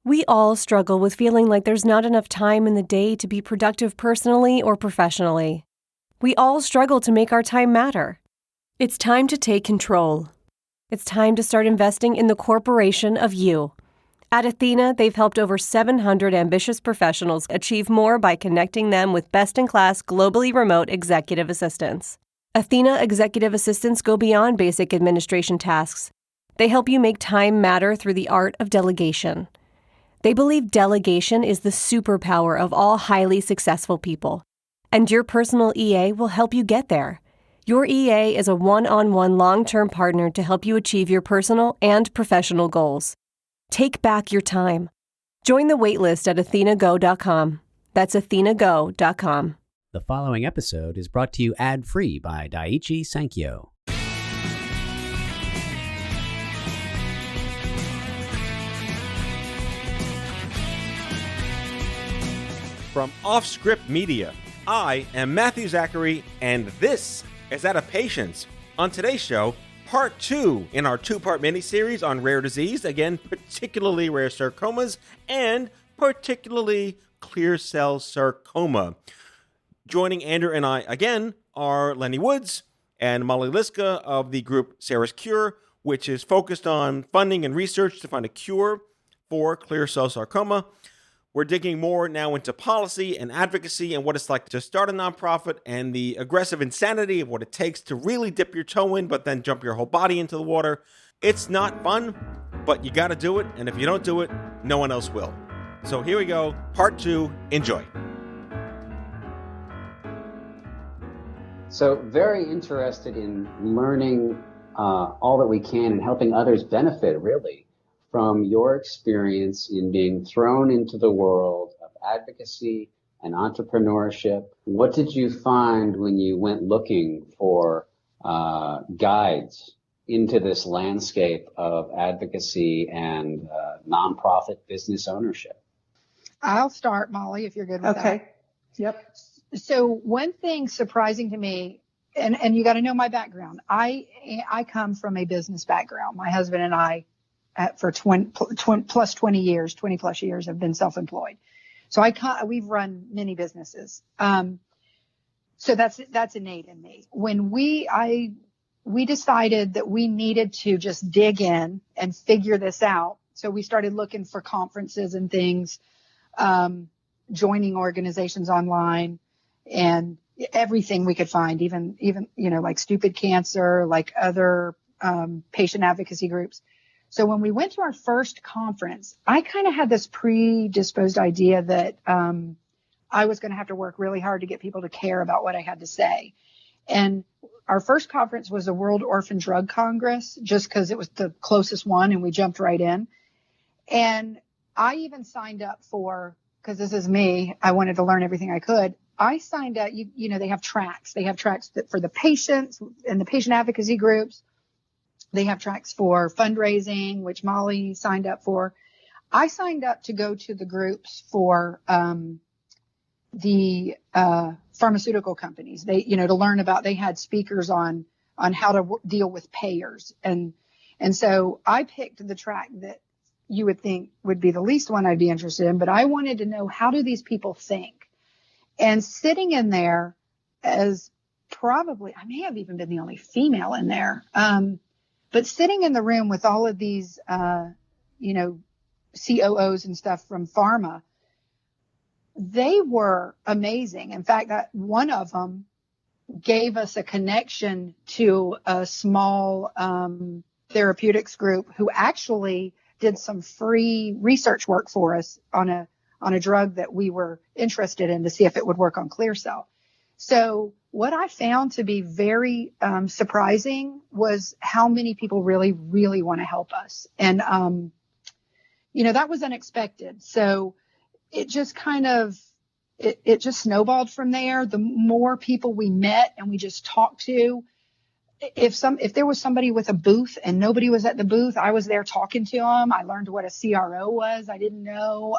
We all struggle with feeling like there's not enough time in the day to be productive personally or professionally. We all struggle to make our time matter. It's time to take control. It's time to start investing in the corporation of you. At Athena, they've helped over 700 ambitious professionals achieve more by connecting them with best-in-class, globally remote executive assistants. Athena executive assistants go beyond basic administration tasks. They help you make time matter through the art of delegation. They believe delegation is the superpower of all highly successful people, and your personal EA will help you get there. Your EA is a one-on-one long-term partner to help you achieve your personal and professional goals. Take back your time. Join the waitlist at athenago.com. That's athenago.com. The following episode is brought to you ad-free by Daiichi Sankyo. From Off Script Media, I am Matthew Zachary, and this is Out of Patience. On today's show, part 2 in our 2-part miniseries on rare disease, again, particularly rare sarcomas, and particularly clear cell sarcoma. Joining Andrew and I again are Lennie Woods and Molly Liska of the group Sarah's Cure, which is focused on funding and research to find a cure for clear cell sarcoma. We're digging more now into policy and advocacy and what it's like to start a nonprofit and the aggressive insanity of what it takes to really dip your toe in, but then jump your whole body into the water. It's not fun, but you got to do it. And if you don't do it, no one else will. So here we go. Part 2. Enjoy. So very interested in learning all that we can and helping others benefit, really, from your experience in being thrown into the world of advocacy and entrepreneurship. What did you find when you went looking for guides into this landscape of advocacy and nonprofit business ownership? I'll start, Molly, if you're good with that. Okay. Yep. So one thing surprising to me, and you got to know my background. I come from a business background. My husband and I, for 20 plus years, have been self-employed. So we've run many businesses. So that's innate in me. When we decided that we needed to just dig in and figure this out. So we started looking for conferences and things, joining organizations online and everything we could find, even, like Stupid Cancer, like other, patient advocacy groups. So when we went to our first conference, I kind of had this predisposed idea that I was going to have to work really hard to get people to care about what I had to say. And our first conference was the World Orphan Drug Congress, just because it was the closest one, and we jumped right in. And I even signed up because this is me, I wanted to learn everything I could. I signed up, they have tracks. They have tracks for the patients and the patient advocacy groups. They have tracks for fundraising, which Molly signed up for. I signed up to go to the groups for the pharmaceutical companies. They, to learn about. They had speakers on how to deal with payers, and so I picked the track that you would think would be the least one I'd be interested in. But I wanted to know, how do these people think? And sitting in there as probably, I may have even been the only female in there. But sitting in the room with all of these, COOs and stuff from pharma, they were amazing. In fact, that one of them gave us a connection to a small therapeutics group who actually did some free research work for us on a drug that we were interested in to see if it would work on clear cell. So what I found to be very surprising was how many people really, really want to help us. And, that was unexpected. So it just it just snowballed from there. The more people we met and we just talked to, if there was somebody with a booth and nobody was at the booth, I was there talking to them. I learned what a CRO was. I didn't know.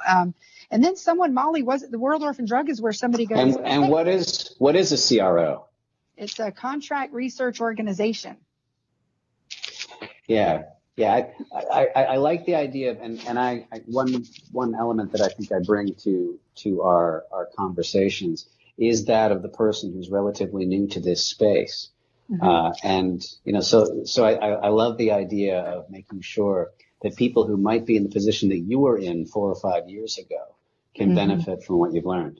And then Molly, was it the World Orphan Drug is where somebody goes. And what is a CRO? It's a contract research organization. Yeah. Yeah, I like the idea of, and one element that I think I bring to our conversations is that of the person who's relatively new to this space. And I love the idea of making sure that people who might be in the position that you were in 4 or 5 years ago can benefit from what you've learned.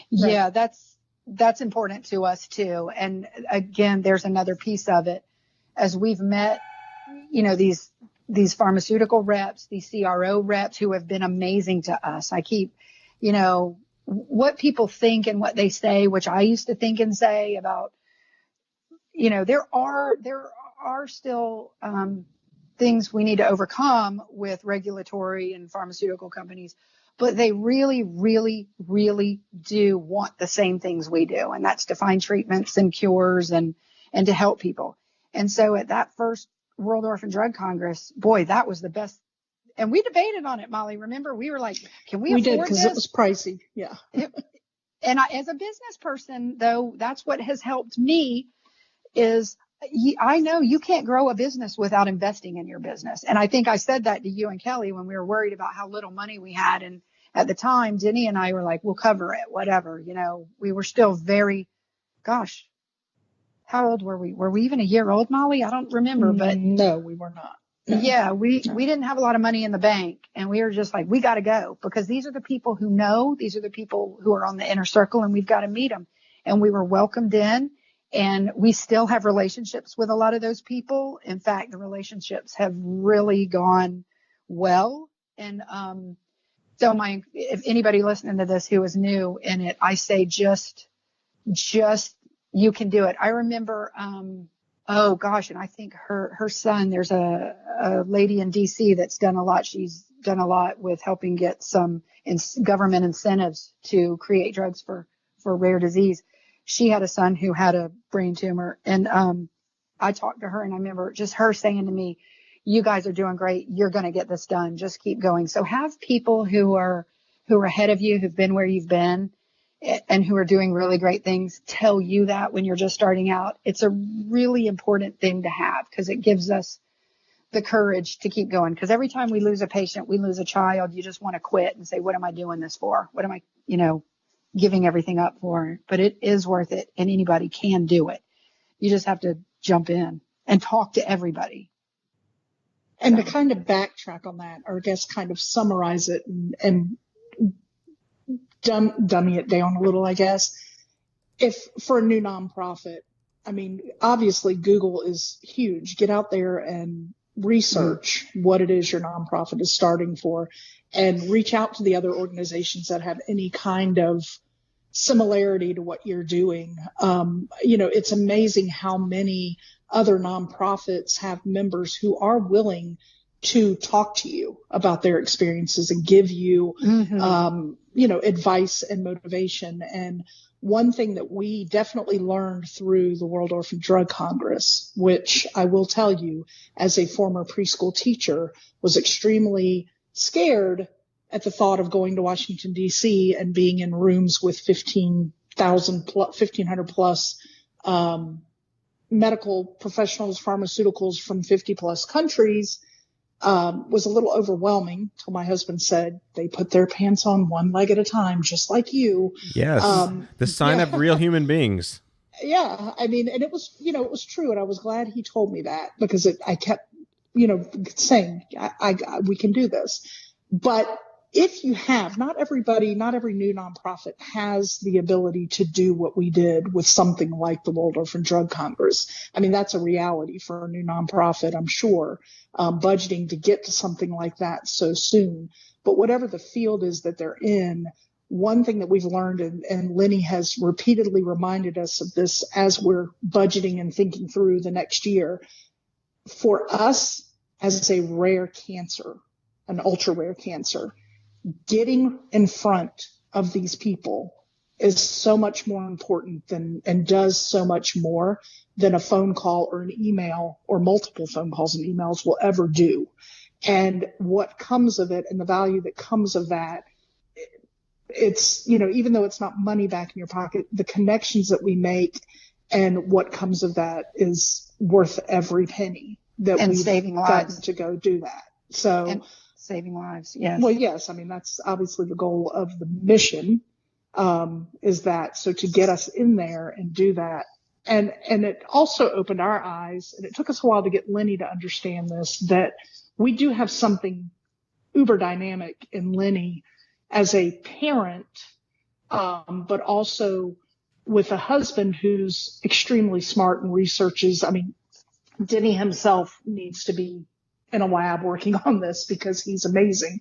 Yeah, that's important to us too. And again, there's another piece of it. As we've met, these pharmaceutical reps, these CRO reps who have been amazing to us. I keep, what people think and what they say, which I used to think and say about, there are still things we need to overcome with regulatory and pharmaceutical companies, but they really, really, really do want the same things we do. And that's to find treatments and cures and to help people. And so at that first World Orphan Drug Congress, boy, that was the best. And we debated on it, Molly. Remember, we were like, can we afford this? We did, because it was pricey. Yeah. And as a business person, though, that's what has helped me is I know you can't grow a business without investing in your business. And I think I said that to you and Kelly when we were worried about how little money we had. And at the time, Denny and I were like, we'll cover it, whatever. We were still gosh, how old were we? Were we even a year old, Molly? I don't remember, but no, we were not. No. Yeah, we didn't have a lot of money in the bank, and we were just like, we got to go, because these are the people who know, these are the people who are on the inner circle, and we've got to meet them. And we were welcomed in, and we still have relationships with a lot of those people. In fact, the relationships have really gone well. And so if anybody listening to this who is new in it, I say just you can do it. I remember, oh gosh, and I think her son, there's a lady in DC that's done a lot. She's done a lot with helping get some government incentives to create drugs for rare disease. She had a son who had a brain tumor, and I talked to her, and I remember just her saying to me, you guys are doing great. You're going to get this done. Just keep going. So have people who are ahead of you, who've been where you've been, and who are doing really great things, tell you that when you're just starting out. It's a really important thing to have, because it gives us the courage to keep going. Because every time we lose a patient, we lose a child, you just want to quit and say, what am I doing this for? What am I, giving everything up for? But it is worth it, and anybody can do it. You just have to jump in and talk to everybody. And to kind of backtrack on that, or I guess kind of summarize it and dummy it down a little, I guess. If for a new nonprofit, I mean, obviously Google is huge. Get out there and research what it is your nonprofit is starting for, and reach out to the other organizations that have any kind of similarity to what you're doing. It's amazing how many other nonprofits have members who are willing to talk to you about their experiences and give you, advice and motivation. And one thing that we definitely learned through the World Orphan Drug Congress, which I will tell you, as a former preschool teacher, was extremely scared at the thought of going to Washington, D.C. and being in rooms with 1,500 plus medical professionals, pharmaceuticals from 50 plus countries, was a little overwhelming, till my husband said they put their pants on one leg at a time, just like you. Yes. The sign of real human beings. Yeah. I mean, and it was, it was true. And I was glad he told me that, because I kept, saying, we can do this. But if you have, not every new nonprofit has the ability to do what we did with something like the World Orphan Drug Congress. I mean, that's a reality for a new nonprofit, I'm sure, budgeting to get to something like that so soon. But whatever the field is that they're in, one thing that we've learned, and Lennie has repeatedly reminded us of this as we're budgeting and thinking through the next year, for us as a rare cancer, an ultra rare cancer, getting in front of these people is so much more important and does so much more than a phone call or an email, or multiple phone calls and emails will ever do. And what comes of it, and the value that comes of that, it's, even though it's not money back in your pocket, the connections that we make and what comes of that is worth every penny, that and we've saving gotten lives. to go do that. So, And saving lives. Yes. well, yes, I mean, that's obviously the goal of the mission, is that. So to get us in there and do that. And it also opened our eyes, and it took us a while to get Lennie to understand this, that we do have something uber dynamic in Lennie as a parent, but also with a husband who's extremely smart and researches. I mean, Denny himself needs to be in a lab working on this because he's amazing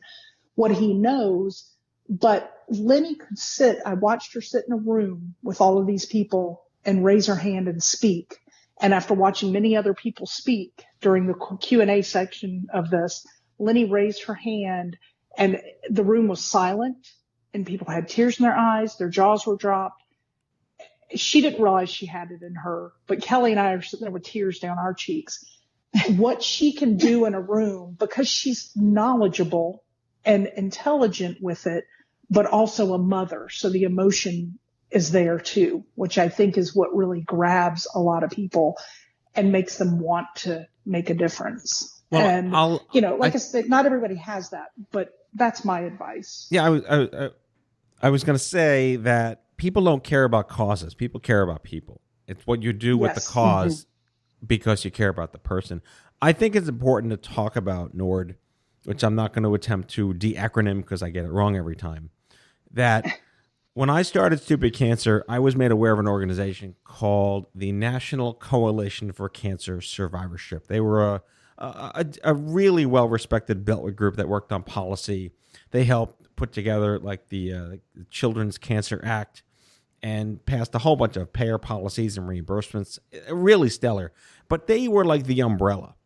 what he knows. But Lennie could sit, I watched her sit in a room with all of these people and raise her hand and speak. And after watching many other people speak during the Q&A section of this, Lennie raised her hand and the room was silent and people had tears in their eyes. Their jaws were dropped. She didn't realize she had it in her, but Kelly and I are sitting there with tears down our cheeks. What she can do in a room, because she's knowledgeable and intelligent with it, but also a mother. So the emotion is there too, which I think is what really grabs a lot of people and makes them want to make a difference. Well, And, I said, not everybody has that, but that's my advice. Yeah, I was going to say that people don't care about causes. People care about people. It's what you do with the cause because you care about the person. I think it's important to talk about NORD, which I'm not going to attempt to de-acronym because I get it wrong every time. That when I started Stupid Cancer, I was made aware of an organization called the National Coalition for Cancer Survivorship. They were a really well-respected Beltway group that worked on policy. They helped put together like the Children's Cancer Act and passed a whole bunch of payer policies and reimbursements. Really stellar. But they were like the umbrella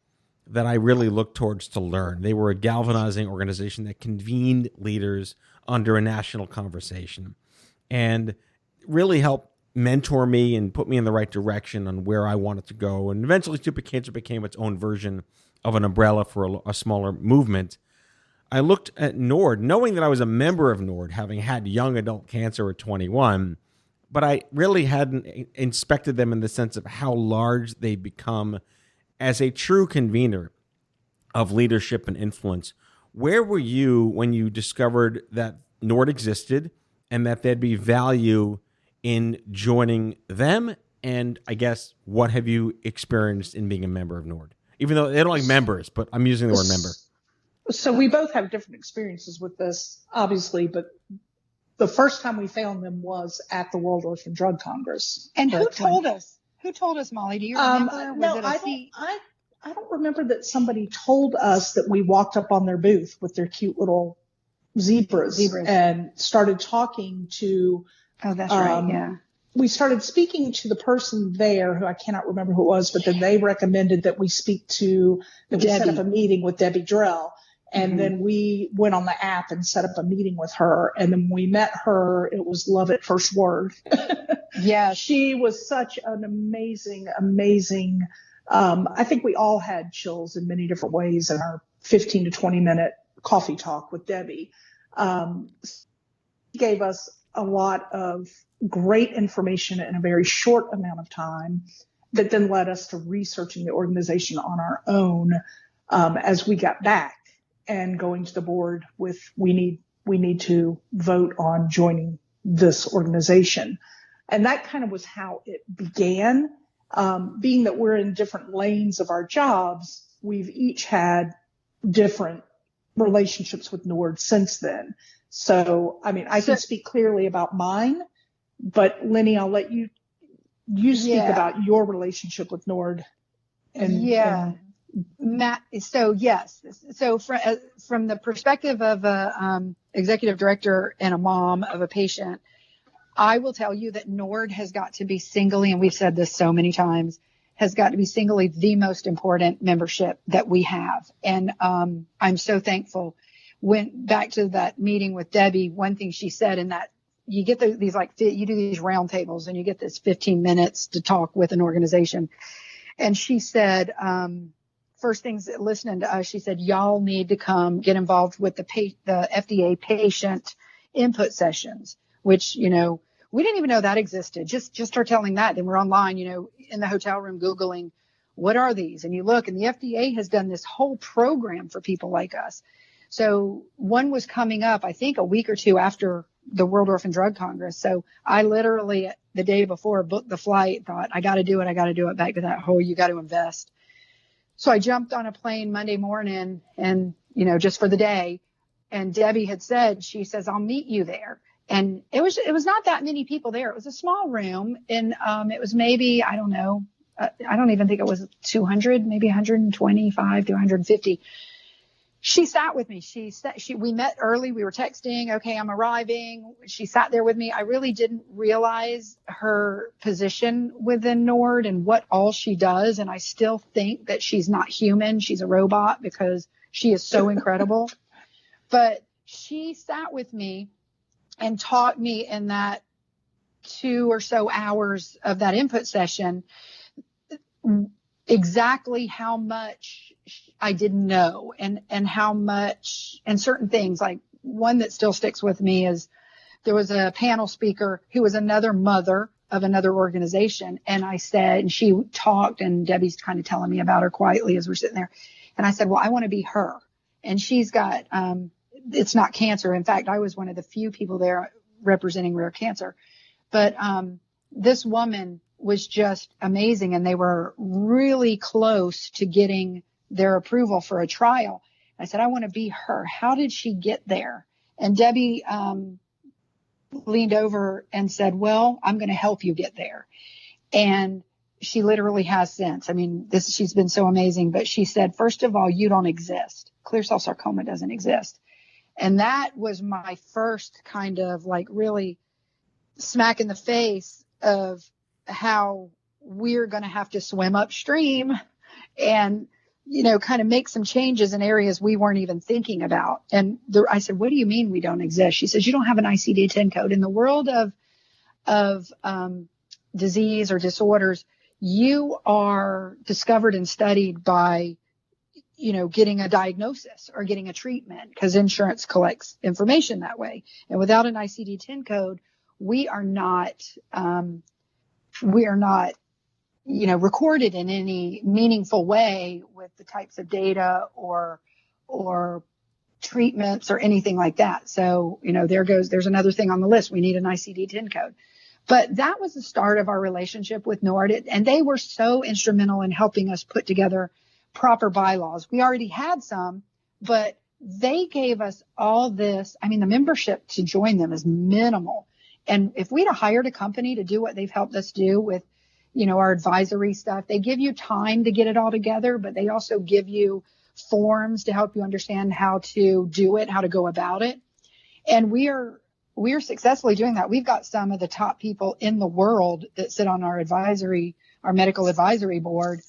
that I really looked towards to learn. They were a galvanizing organization that convened leaders under a national conversation and really helped mentor me and put me in the right direction on where I wanted to go. And eventually Stupid Cancer became its own version of an umbrella for a smaller movement. I looked at NORD, knowing that I was a member of NORD, having had young adult cancer at 21, but I really hadn't inspected them in the sense of how large they become as a true convener of leadership and influence. Where were you when you discovered that NORD existed and that there'd be value in joining them? And I guess, what have you experienced in being a member of NORD? Even though they don't like members, but I'm using the word member. So we both have different experiences with this, obviously, but the first time we found them was at the World Orphan Drug Congress. And who told us? Who told us, Molly? Do you remember? No, I don't remember that somebody told us that. We walked up on their booth with their cute little zebras. And started talking to. Oh, that's right. Yeah. We started speaking to the person there, who I cannot remember who it was, but then they recommended that we set up a meeting with Debbie Drell. And then we went on the app and set up a meeting with her. And then we met her. It was love at first word. Yeah. She was such an amazing, I think we all had chills in many different ways in our 15 to 20 minute coffee talk with Debbie. She gave us a lot of great information in a very short amount of time that then led us to researching the organization on our own as we got back and going to the board with we need to vote on joining this organization. And that kind of was how it began. Being that we're in different lanes of our jobs, we've each had different relationships with NORD since then. So, I mean, I can speak clearly about mine, but Lennie, I'll let you speak about your relationship with NORD. Matt, so yes. So from the perspective of a executive director and a mom of a patient, I will tell you that NORD has got to be singly, and we've said this so many times, has got to be singly the most important membership that we have. And I'm so thankful. Went back to that meeting with Debbie. One thing she said in that you get these you do these round tables and you get this 15 minutes to talk with an organization. And she said, first things listening to us, she said, y'all need to come get involved with the FDA patient input sessions, which, we didn't even know that existed. Just start telling that. Then we're online, in the hotel room, Googling what are these? And you look, and the FDA has done this whole program for people like us. So one was coming up, I think, a week or two after the World Orphan Drug Congress. So I literally, the day before, booked the flight, thought, I got to do it, back to that whole, you got to invest. So I jumped on a plane Monday morning and, just for the day. And Debbie had said, she says, I'll meet you there. And it was not that many people there. It was a small room. And it was maybe, I don't know, I don't even think it was 200, maybe 125 to 150. She sat with me. We met early. We were texting. Okay, I'm arriving. She sat there with me. I really didn't realize her position within NORD and what all she does. And I still think that she's not human. She's a robot because she is so incredible. But she sat with me and taught me in that 2 or so hours of that input session exactly how much I didn't know and how much, and certain things, like one that still sticks with me is there was a panel speaker who was another mother of another organization. And I said, and she talked, and Debbie's kind of telling me about her quietly as we're sitting there. And I said, well, I want to be her. And she's got, it's not cancer. In fact, I was one of the few people there representing rare cancer. But this woman was just amazing. And they were really close to getting their approval for a trial. I said, I want to be her. How did she get there? And Debbie leaned over and said, well, I'm going to help you get there. And she literally has since. I mean, she's been so amazing. But she said, first of all, you don't exist. Clear cell sarcoma doesn't exist. And that was my first kind of like really smack in the face of how we're going to have to swim upstream and, kind of make some changes in areas we weren't even thinking about. And I said, what do you mean we don't exist? She says, you don't have an ICD-10 code. In the world of disease or disorders, you are discovered and studied by, getting a diagnosis or getting a treatment, because insurance collects information that way. And without an ICD-10 code, we are not, recorded in any meaningful way with the types of data or treatments or anything like that. So, there's another thing on the list. We need an ICD-10 code. But that was the start of our relationship with NORD. And they were so instrumental in helping us put together proper bylaws. We already had some, but they gave us all this. I mean, the membership to join them is minimal. And if we'd have hired a company to do what they've helped us do with, our advisory stuff, they give you time to get it all together, but they also give you forms to help you understand how to do it, how to go about it. And we are successfully doing that. We've got some of the top people in the world that sit on our medical advisory board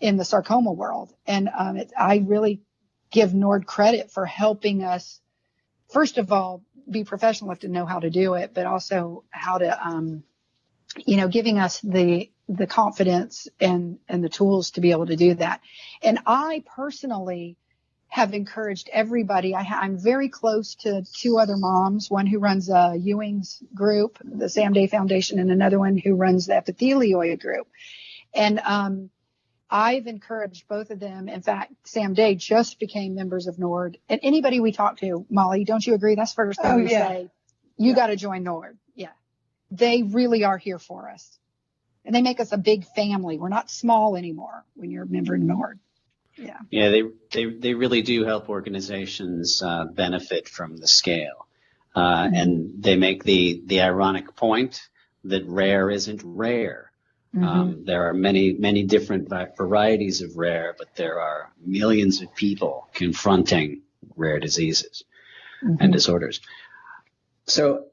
in the sarcoma world. And I really give NORD credit for helping us, first of all, be professional enough to know how to do it, but also how to, giving us the confidence and the tools to be able to do that. And I personally have encouraged everybody. I'm very close to 2 other moms, one who runs Ewing's group, the Sam Day Foundation, and another one who runs the epithelioid group. And I've encouraged both of them. In fact, Sam Day just became members of NORD. And anybody we talk to, Molly, don't you agree? That's the first thing we say. You got to join NORD. Yeah. They really are here for us. And they make us a big family. We're not small anymore when you're a member of NORD. Yeah. Yeah, they really do help organizations benefit from the scale. And they make the ironic point that rare isn't rare. Mm-hmm. There are many different varieties of rare, but there are millions of people confronting rare diseases and disorders. So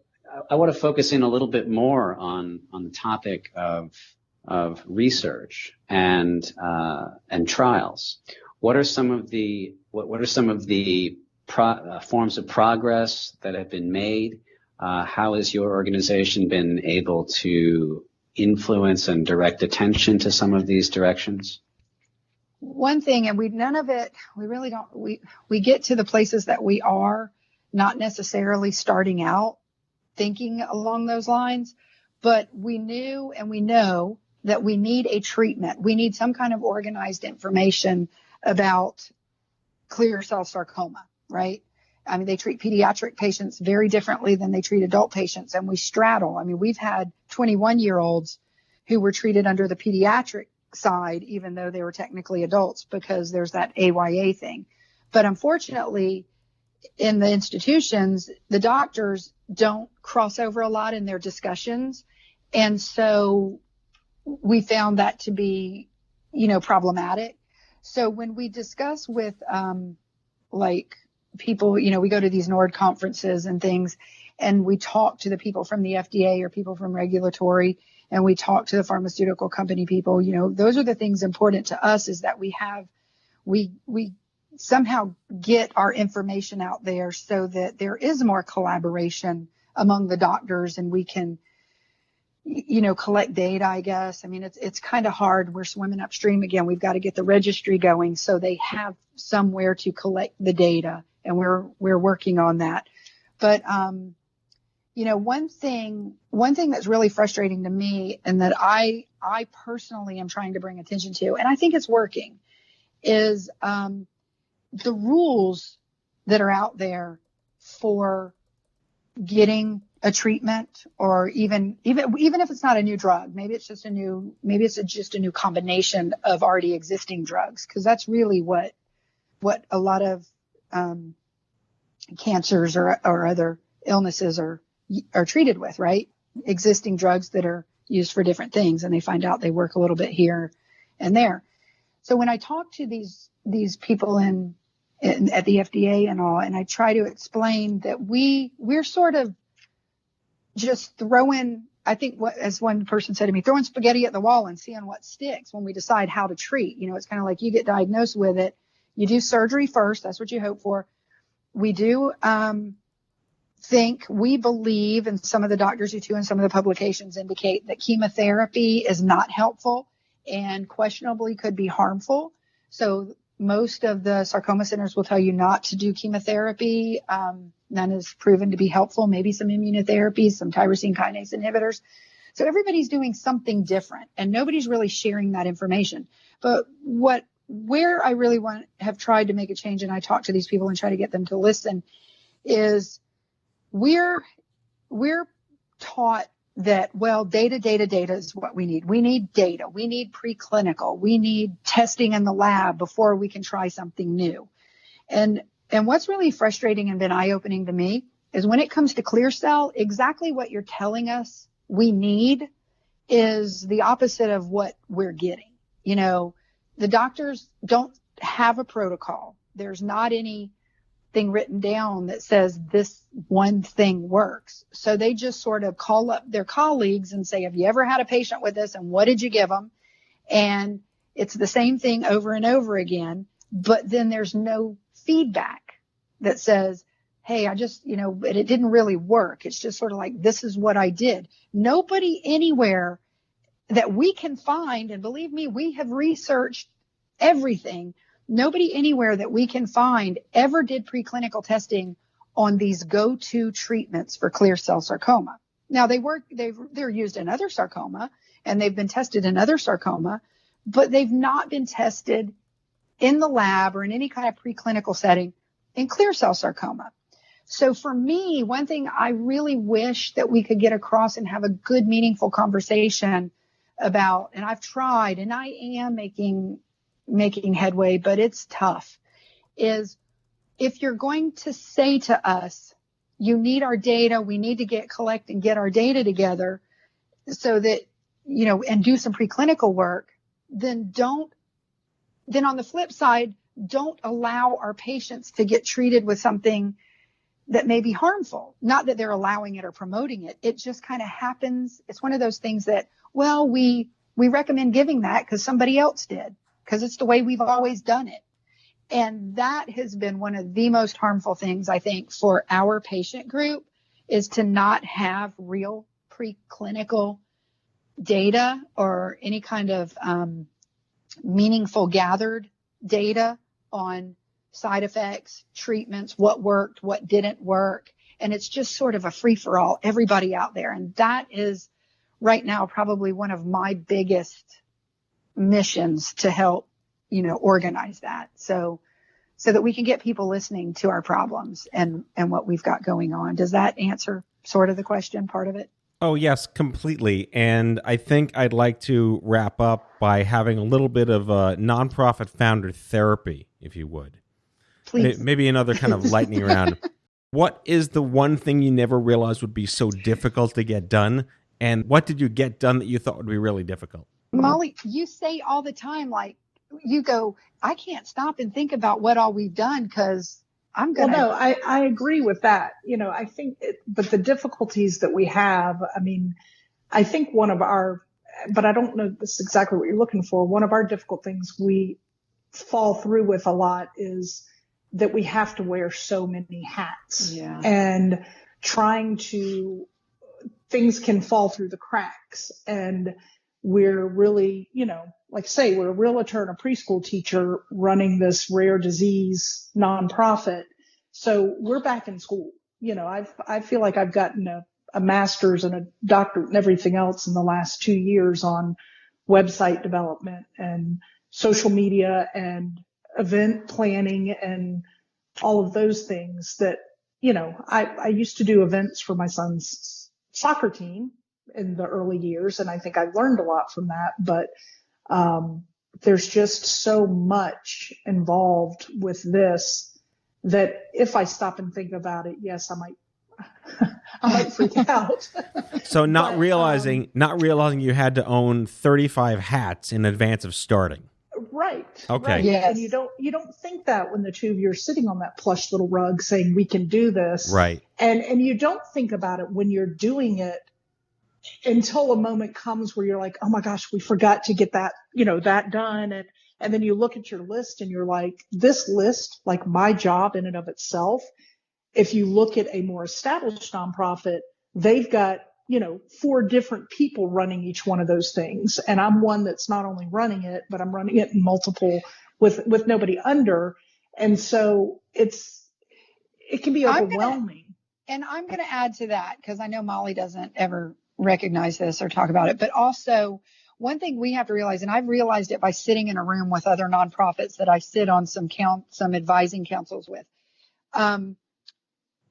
I want to focus in a little bit more on the topic of research and trials. What are some of the forms of progress that have been made? How has your organization been able to influence and direct attention to some of these directions? One thing, and we really don't, we get to the places that we are not necessarily starting out thinking along those lines, but we knew and we know that we need a treatment. We need some kind of organized information about clear cell sarcoma, right? I mean, they treat pediatric patients very differently than they treat adult patients, and we straddle. I mean, we've had 21-year-olds who were treated under the pediatric side, even though they were technically adults, because there's that AYA thing. But unfortunately, in the institutions, the doctors don't cross over a lot in their discussions. And so we found that to be, problematic. So when we discuss with, like people, we go to these NORD conferences and things, and we talk to the people from the FDA or people from regulatory, and we talk to the pharmaceutical company people, those are the things important to us, is that we somehow get our information out there so that there is more collaboration among the doctors, and we can, collect data, I guess. I mean, it's kind of hard. We're swimming upstream again. We've got to get the registry going so they have somewhere to collect the data, and we're working on that. But, one thing that's really frustrating to me, and that I personally am trying to bring attention to, and I think it's working, is the rules that are out there for getting a treatment, or even if it's not a new drug, maybe it's just a new combination of already existing drugs, because that's really what a lot of cancers or other illnesses are treated with, right? Existing drugs that are used for different things, and they find out they work a little bit here and there. So when I talk to these people at the FDA and all, and I try to explain that we're sort of just throwing, I think, as one person said to me, throwing spaghetti at the wall and seeing what sticks when we decide how to treat. It's kind of like you get diagnosed with it. You do surgery first. That's what you hope for. We do we believe, and some of the doctors do too, and some of the publications indicate, that chemotherapy is not helpful and questionably could be harmful. So most of the sarcoma centers will tell you not to do chemotherapy. None is proven to be helpful. Maybe some immunotherapies, some tyrosine kinase inhibitors. So everybody's doing something different, and nobody's really sharing that information. But where I really have tried to make a change, and I talk to these people and try to get them to listen, is we're taught that, well, data is what we need. We need data. We need preclinical. We need testing in the lab before we can try something new. And what's really frustrating and been eye-opening to me is when it comes to clear cell, exactly what you're telling us we need is the opposite of what we're getting. The doctors don't have a protocol. There's not anything written down that says this one thing works. So they just sort of call up their colleagues and say, have you ever had a patient with this, and what did you give them? And it's the same thing over and over again, but then there's no feedback that says, hey, I just, it didn't really work. It's just sort of like, this is what I did. Nobody anywhere that we can find, and believe me, we have researched everything, nobody anywhere that we can find ever did preclinical testing on these go-to treatments for clear cell sarcoma. Now they're used in other sarcoma, and they've been tested in other sarcoma, but they've not been tested in the lab or in any kind of preclinical setting in clear cell sarcoma. So for me, one thing I really wish that we could get across and have a good, meaningful conversation about, and I've tried, and I am making headway, but it's tough, is if you're going to say to us, you need our data, we need to collect and get our data together so that, and do some preclinical work, then on the flip side, don't allow our patients to get treated with something that may be harmful. Not that they're allowing it or promoting it. It just kind of happens. It's one of those things that, well, we recommend giving that because somebody else did, because it's the way we've always done it. And that has been one of the most harmful things, I think, for our patient group, is to not have real preclinical data or any kind of meaningful gathered data on side effects, treatments, what worked, what didn't work. And it's just sort of a free-for-all, everybody out there. And that is right now probably one of my biggest missions to help, organize that. So that we can get people listening to our problems and what we've got going on. Does that answer sort of the question, part of it? Oh, yes, completely. And I think I'd like to wrap up by having a little bit of a nonprofit founder therapy, if you would. Please. Maybe another kind of lightning round. What is the one thing you never realized would be so difficult to get done? And what did you get done that you thought would be really difficult? Molly, you say all the time, like, you go, I can't stop and think about what all we've done because I'm going to. Well, no, I agree with that. I think, but the difficulties that we have, I think one of our, but I don't know this is exactly what you're looking for. One of our difficult things we fall through with a lot is that we have to wear so many hats. Yeah. And things can fall through the cracks. And we're really, like say we're a realtor and a preschool teacher running this rare disease nonprofit. So we're back in school. I feel like I've gotten a master's and a doctorate and everything else in the last 2 years on website development and social media and event planning and all of those things that, I used to do events for my son's soccer team in the early years. And I think I've learned a lot from that, but, there's just so much involved with this that if I stop and think about it, yes, I might freak out. So not realizing you had to own 35 hats in advance of starting. Right. Okay. Right. Yes. And you don't think that when the two of you are sitting on that plush little rug saying we can do this. Right. And you don't think about it when you're doing it until a moment comes where you're like, oh my gosh, we forgot to get that, that done. And then you look at your list and you're like, this list, like my job in and of itself, if you look at a more established nonprofit, they've got, 4 different people running each one of those things. And I'm one that's not only running it, but I'm running it in multiple with nobody under. And so it can be overwhelming. I'm going to add to that because I know Molly doesn't ever recognize this or talk about it, but also one thing we have to realize, and I've realized it by sitting in a room with other nonprofits that I sit on some advising councils with.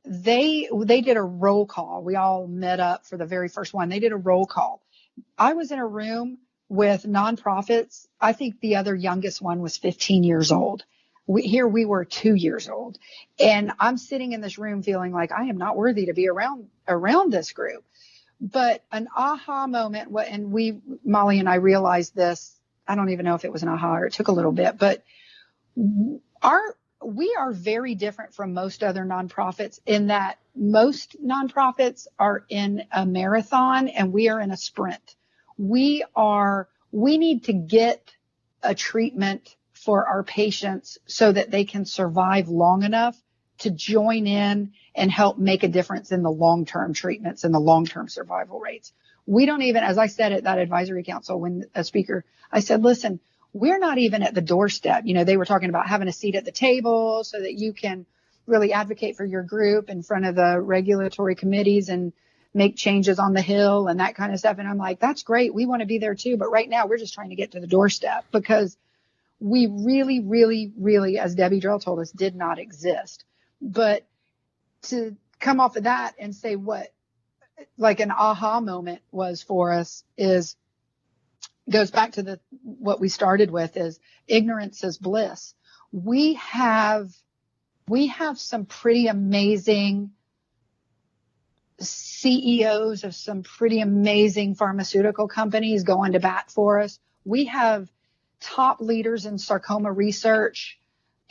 They did a roll call. We all met up for the very first one. They did a roll call. I was in a room with nonprofits. I think the other youngest one was 15 years old. Here we were 2 years old. And I'm sitting in this room feeling like I am not worthy to be around this group. But an aha moment, and Molly and I realized this, I don't even know if it was an aha or it took a little bit, but we are very different from most other nonprofits in that most nonprofits are in a marathon and we are in a sprint. We need to get a treatment for our patients so that they can survive long enough to join in and help make a difference in the long-term treatments and the long-term survival rates. We don't even, as I said at that advisory council when a speaker, I said, listen, we're not even at the doorstep. They were talking about having a seat at the table so that you can really advocate for your group in front of the regulatory committees and make changes on the Hill and that kind of stuff. And I'm like, that's great. We want to be there too. But right now we're just trying to get to the doorstep because we really, really, really, as Debbie Drell told us, did not exist. But to come off of that and say what like an aha moment was for us goes back to what we started with is ignorance is bliss. We have some pretty amazing CEOs of some pretty amazing pharmaceutical companies going to bat for us. We have top leaders in sarcoma research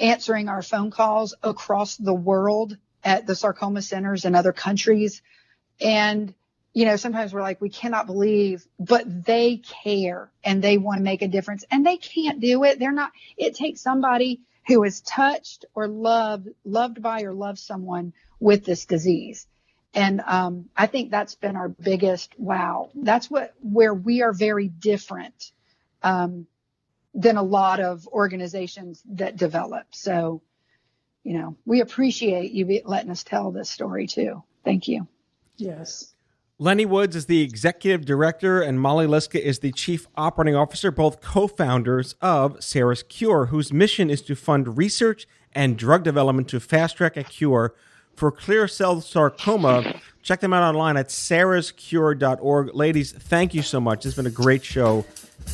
answering our phone calls across the world at the sarcoma centers in other countries. And, sometimes we're like, we cannot believe, but they care and they want to make a difference and they can't do it. It takes somebody who is touched or loved by or loves someone with this disease. And I think that's been our biggest wow. That's where we are very different than a lot of organizations that develop. So, we appreciate you letting us tell this story too. Thank you. Yes. Lennie Woods is the executive director, and Molly Liska is the chief operating officer, both co-founders of Sara's Cure, whose mission is to fund research and drug development to fast-track a cure for clear cell sarcoma. Check them out online at sarascure.org. Ladies, thank you so much. It's been a great show.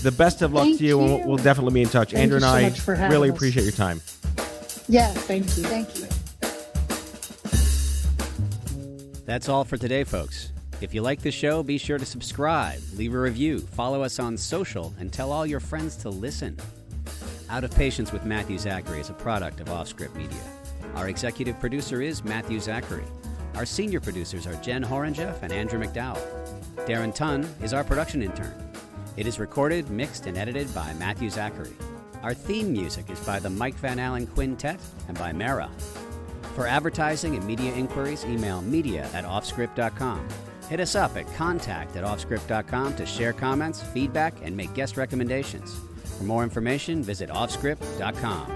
The best of luck to you, and we'll definitely be in touch. Thank Andrew and you so I much for having really us. appreciate your time. Yeah, thank you. Thank you. That's all for today, folks. If you like the show, be sure to subscribe, leave a review, follow us on social, and tell all your friends to listen. Out of Patience with Matthew Zachary is a product of Offscript Media. Our executive producer is Matthew Zachary. Our senior producers are Jen Horangeff and Andrew McDowell. Darren Tunn is our production intern. It is recorded, mixed, and edited by Matthew Zachary. Our theme music is by the Mike Van Allen Quintet and by Mara. For advertising and media inquiries, email media@offscript.com. Hit us up at contact@offscript.com to share comments, feedback, and make guest recommendations. For more information, visit offscript.com.